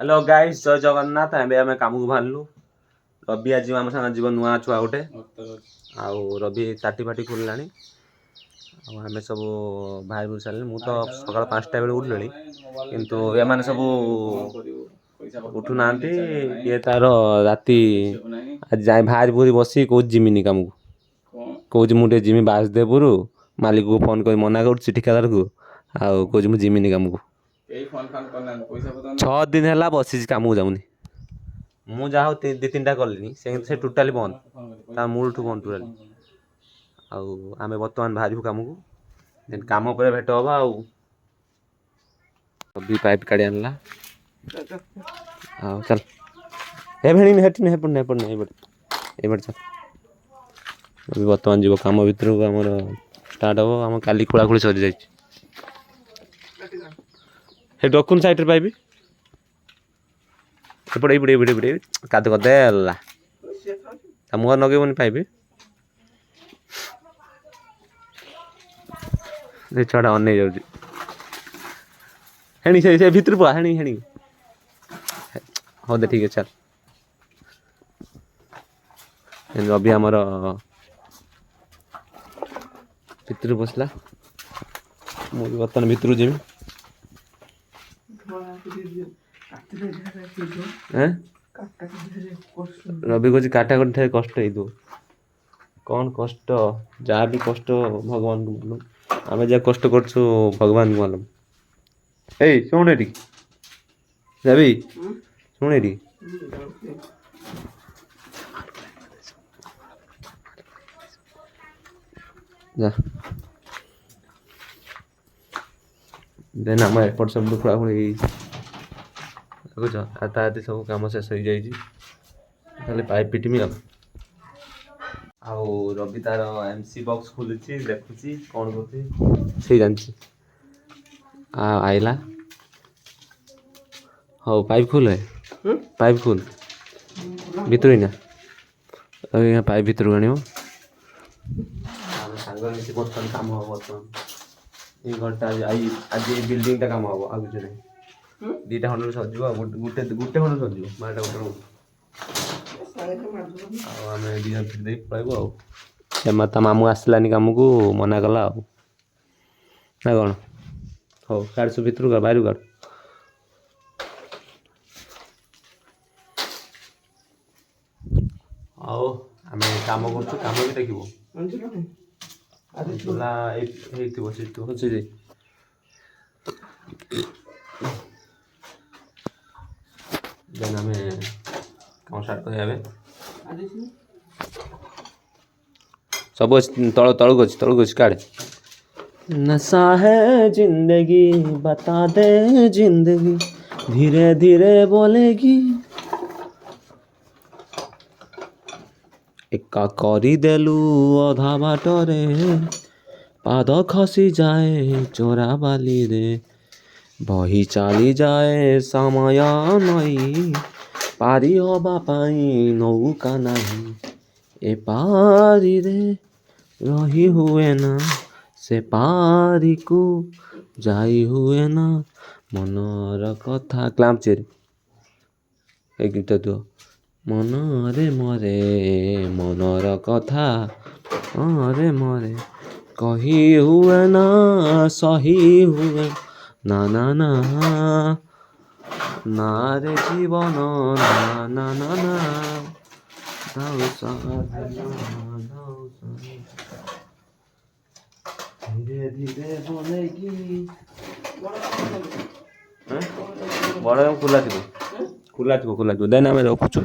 hello guys जय जगन्नाथ एबे आम काम को बाहरलु रवि आज आम साथ जीव नुआ छुआ गोटे आउ रवि चाटी फाटी खोलला आम सब बाहर बुल सारे मुझे तो सका 5टा बेले उठिली किंतु एम सब उठू ना ये तार राति आज जाए बाहर पूरी बस कौ जिमिनी कम को कौच मुझे जिमी बासदेवपुर मालिक को फोन कर मना कर ठिकादार को आउ कौच मुझे जिमिनी कम को 6 दिन है बसी कम को जाऊनी मुझे 2-3टा कली से टोटाली बंद ता मूल ठू बंद टोटाली आम बर्तमान बाहर कम को कम पर भेट हवा भी पाइप काढ़ी आनला चल हे भेणी हेट चल अभी बर्तमान जीव कम भर को आम स्टार्ट हम आम काली खोला खोली सरी जाइए रखुन साइड पाइप एपटे एपटे काद करदेला मुहर नगेबनी पाइप छुआ अन जाऊँ हेणी से भितर पा हेणी हेणी हाँ दे ठीक है चल रवि आमर भितर बसला मुझे बर्तमान भितर जीवी रवि कह काटा कटे कष्ट हो कौन कष्ट जहाँ भी कष्ट भगवान को मालूम आम जहाँ कष्ट करछु भगवान को मालूम ए शुण ये रवि शुण ये जा देन आम एपट सब खोला खोली देखुच आते सब कम शेष हो जाए पाइप पिटमी आउ रवि तार एमसी बॉक्स खोलुची देखुची कौन कर से जानची आइला हाँ पाइप खोल है पाइप खोल भीतर ना यहाँ पाइप भीतर आने सांग मिसी बर्तमान कम हम बर्तमान ये घरटा आज ये बिल्डिंगटा कम हम आ कुछ नहीं 2टा खंड सजिव गोटे खंड सजिव 12टा गोटे आम दिन फिर दे पलैबू ता मामू आसलानी कम को मना कला ना कौन हो काढ़ सब भितर का बाहर काढ़ आओ आम कम कर कम भी देखो चूल्हा से देन आम कम स्टार्ट कर सब तलक अच्छी काढ़ नशा है जिंदगी बता दे जिंदगी धीरे धीरे बोलेगी एका करी देलु अधा बाटरे पाद खसी जाए चोरा बाली रे बही चली जाए समय नई पारी हवा पाई नौका नहीं ए पारी रे रही हुए ना से पारी को जाई हुए ना मनर कथा क्लाम चेरी एक गीत तो मनरे मरे मनर कथा अरे मरे कही हुए ना सही हुए ना ना ना ना रे जीवन ना ना ना ना धीरे धीरे बोलेगी बड़ खुला थी देन आम रखुचु